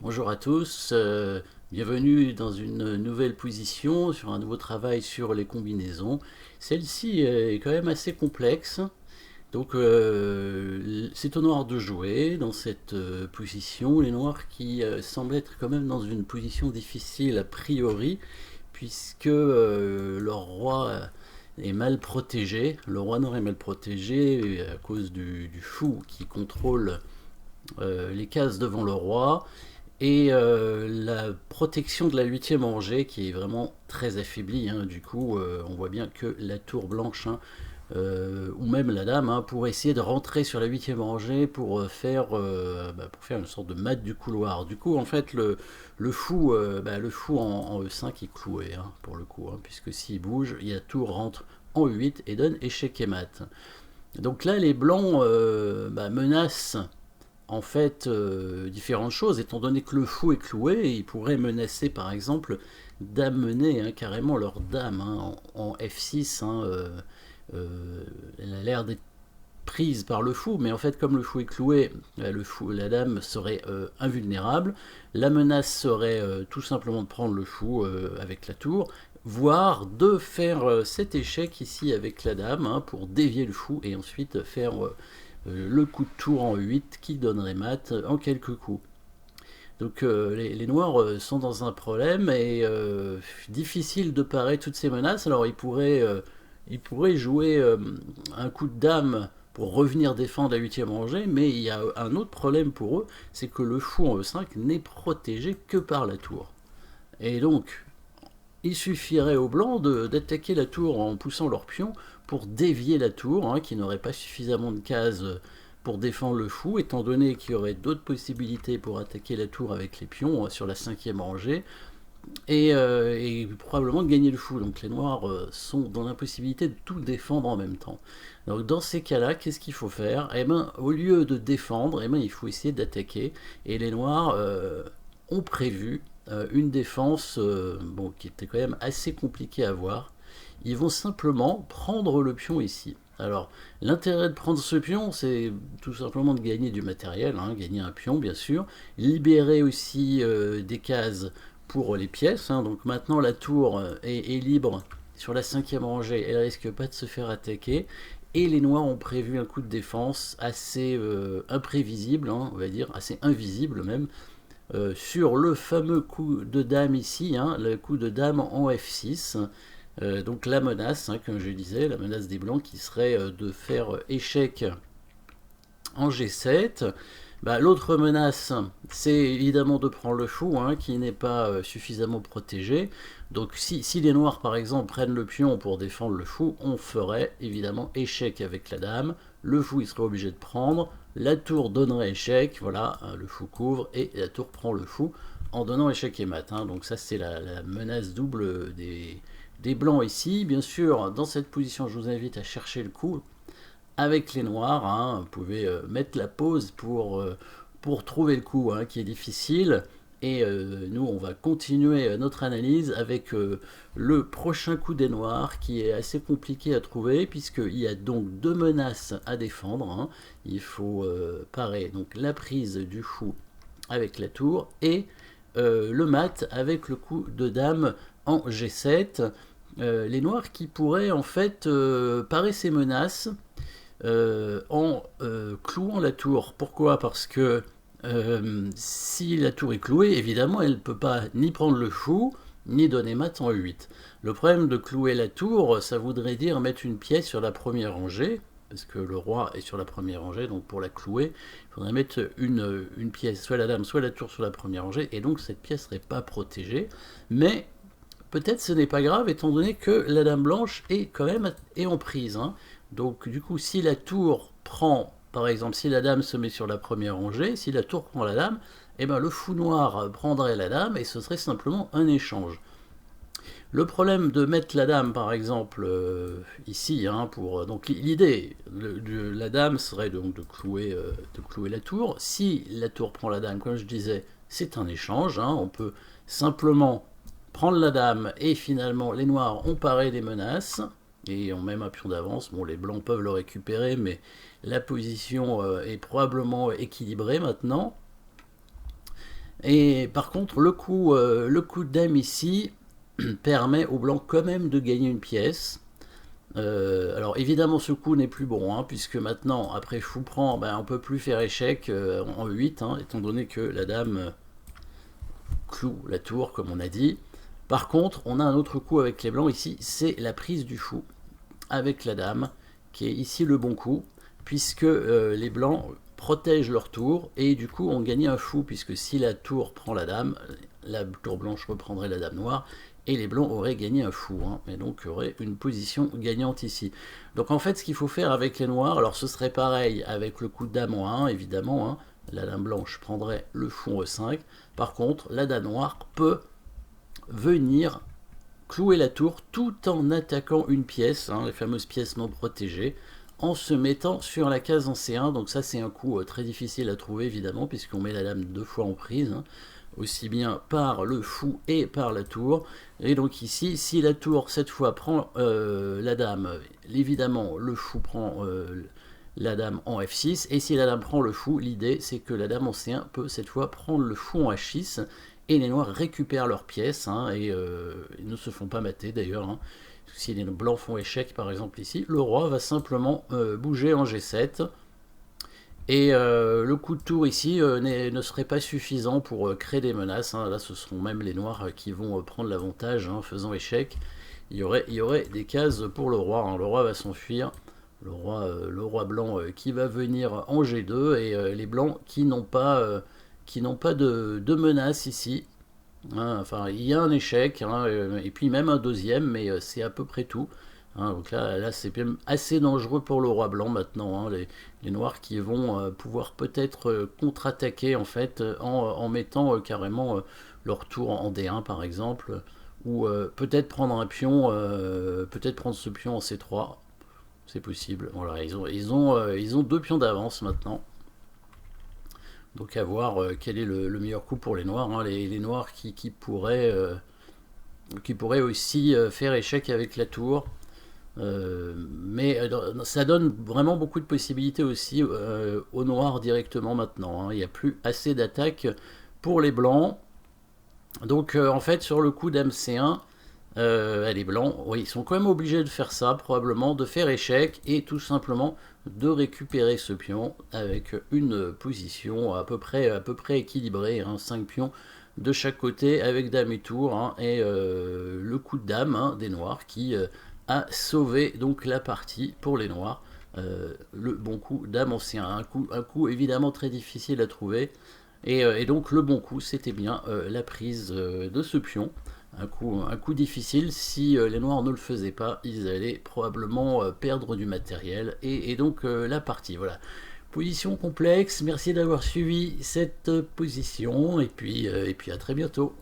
Bonjour à tous, bienvenue dans une nouvelle position sur un nouveau travail sur les combinaisons. Celle-ci est quand même assez complexe, donc c'est au noir de jouer dans cette position. Les noirs qui semblent être quand même dans une position difficile a priori, puisque leur roi est mal protégé. Le roi noir est mal protégé à cause du fou qui contrôle les cases devant le roi et la protection de la huitième rangée qui est vraiment très affaiblie. Hein. Du coup, on voit bien que la tour blanche, hein, ou même la dame, hein, pour essayer de rentrer sur la huitième rangée pour faire une sorte de mat du couloir. Du coup, en fait, le fou en E5 est cloué, hein, pour le coup, hein, puisque s'il bouge, la tour rentre en E8 et donne échec et mat. Donc là, les blancs menacent en fait différentes choses, étant donné que le fou est cloué, ils pourraient menacer par exemple d'amener hein, carrément leur dame hein, en F6. Hein, elle a l'air d'être prise par le fou, mais en fait comme le fou est cloué, la dame serait invulnérable. La menace serait tout simplement de prendre le fou avec la tour, voire de faire cet échec ici avec la dame hein, pour dévier le fou et ensuite faire le coup de tour en 8 qui donnerait mat en quelques coups. Donc les noirs sont dans un problème et difficile de parer toutes ces menaces. Alors ils pourraient jouer un coup de dame pour revenir défendre la huitième rangée, mais il y a un autre problème pour eux, c'est que le fou en E5 n'est protégé que par la tour. Et donc, il suffirait aux blancs d'attaquer la tour en poussant leur pion pour dévier la tour, hein, qui n'aurait pas suffisamment de cases pour défendre le fou, étant donné qu'il y aurait d'autres possibilités pour attaquer la tour avec les pions sur la cinquième rangée, et probablement de gagner le fou. Donc les noirs sont dans l'impossibilité de tout défendre en même temps. Donc dans ces cas-là, qu'est-ce qu'il faut faire? Eh ben, au lieu de défendre, eh ben, il faut essayer d'attaquer. Et les noirs ont prévu une défense qui était quand même assez compliquée à voir. Ils vont simplement prendre le pion ici. Alors, l'intérêt de prendre ce pion, c'est tout simplement de gagner du matériel, hein, gagner un pion bien sûr, libérer aussi des cases pour les pièces. Hein. Donc maintenant la tour est libre sur la cinquième rangée, elle risque pas de se faire attaquer. Et les noirs ont prévu un coup de défense assez imprévisible, hein, on va dire, assez invisible même, sur le fameux coup de dame ici, hein, le coup de dame en F6. Donc la menace, hein, comme je disais, la menace des blancs qui serait de faire échec en G7. L'autre menace, c'est évidemment de prendre le fou, hein, qui n'est pas suffisamment protégé. Donc si les noirs, par exemple, prennent le pion pour défendre le fou, on ferait évidemment échec avec la dame. Le fou, il serait obligé de prendre. La tour donnerait échec, voilà, le fou couvre, et la tour prend le fou en donnant échec et mat. Hein. Donc ça, c'est la menace double des blancs ici. Bien sûr, dans cette position, je vous invite à chercher le coup avec les noirs. Hein, vous pouvez mettre la pause pour trouver le coup, hein, qui est difficile. Et nous, on va continuer notre analyse avec le prochain coup des noirs, qui est assez compliqué à trouver, puisqu'il y a donc deux menaces à défendre. Hein. Il faut parer donc la prise du fou avec la tour, et le mat avec le coup de dame en G7. Les noirs qui pourraient en fait parer ces menaces en clouant la tour. Pourquoi? Parce que si la tour est clouée, évidemment, elle ne peut pas ni prendre le fou, ni donner mat en 8. Le problème de clouer la tour, ça voudrait dire mettre une pièce sur la première rangée, parce que le roi est sur la première rangée, donc pour la clouer, il faudrait mettre une pièce, soit la dame, soit la tour sur la première rangée, et donc cette pièce ne serait pas protégée. Mais peut-être ce n'est pas grave, étant donné que la dame blanche est quand même en prise. Hein. Donc du coup, si la tour prend, par exemple, si la dame se met sur la première rangée, si la tour prend la dame, eh ben, le fou noir prendrait la dame et ce serait simplement un échange. Le problème de mettre la dame, par exemple, ici, hein, donc l'idée de la dame serait donc de clouer la tour. Si la tour prend la dame, comme je disais, c'est un échange. Hein, on peut simplement prendre la dame et finalement les noirs ont paré des menaces et ont même un pion d'avance. Bon, les blancs peuvent le récupérer, mais la position est probablement équilibrée maintenant. Et par contre, le coup de dame ici permet aux blancs quand même de gagner une pièce. Alors évidemment ce coup n'est plus bon, hein, puisque maintenant, après fou prend, ben, on peut plus faire échec en 8, hein, étant donné que la dame cloue la tour, comme on a dit. Par contre, on a un autre coup avec les blancs ici, c'est la prise du fou avec la dame, qui est ici le bon coup, puisque les blancs protègent leur tour, et du coup on gagne un fou, puisque si la tour prend la tour blanche reprendrait la dame noire, et les blancs auraient gagné un fou, hein, et donc auraient une position gagnante ici. Donc en fait ce qu'il faut faire avec les noirs, alors ce serait pareil avec le coup de dame en 1, évidemment, hein, la dame blanche prendrait le fou en E5, par contre la dame noire peut venir clouer la tour tout en attaquant une pièce, hein, les fameuses pièces non protégées, en se mettant sur la case en C1. Donc ça c'est un coup très difficile à trouver évidemment, puisqu'on met la dame 2 fois en prise, hein, aussi bien par le fou et par la tour. Et donc ici, si la tour cette fois prend la dame, évidemment le fou prend la dame en F6, et si la dame prend le fou, l'idée c'est que la dame en C1 peut cette fois prendre le fou en H6, et les noirs récupèrent leurs pièces, hein, et ils ne se font pas mater d'ailleurs, hein. Si les blancs font échec par exemple ici, le roi va simplement bouger en G7, et le coup de tour ici ne serait pas suffisant pour créer des menaces, hein. Là ce seront même les noirs qui vont prendre l'avantage, hein, faisant échec. Il y aurait des cases pour le roi, hein. Le roi va s'enfuir, le roi blanc qui va venir en G2, et les blancs qui n'ont pas de menace ici, hein. Enfin, il y a un échec, hein, et puis même un deuxième, mais c'est à peu près tout, hein. Donc là c'est même assez dangereux pour le roi blanc maintenant, hein. Les noirs qui vont pouvoir peut-être contre-attaquer en fait, en mettant carrément leur tour en D1 par exemple, ou peut-être prendre un pion, peut-être prendre ce pion en C3, c'est possible. Voilà, ils ont 2 pions d'avance maintenant. Donc à voir quel est le meilleur coup pour les noirs, hein. Les noirs qui pourraient aussi faire échec avec la tour. Mais ça donne vraiment beaucoup de possibilités aussi aux noirs directement maintenant, hein. Il n'y a plus assez d'attaques pour les blancs. Donc en fait sur le coup dame C1, les blancs, oui, ils sont quand même obligés de faire ça, probablement, de faire échec et tout simplement de récupérer ce pion avec une position à peu près équilibrée, hein, 5 pions de chaque côté avec dame et tour, hein, et le coup de dame, hein, des noirs qui a sauvé donc la partie pour les noirs. Le bon coup dame ancien, un coup évidemment très difficile à trouver, et donc le bon coup c'était bien la prise de ce pion. Un coup difficile, si les noirs ne le faisaient pas, ils allaient probablement perdre du matériel, et donc la partie, voilà. Position complexe, merci d'avoir suivi cette position, et puis à très bientôt.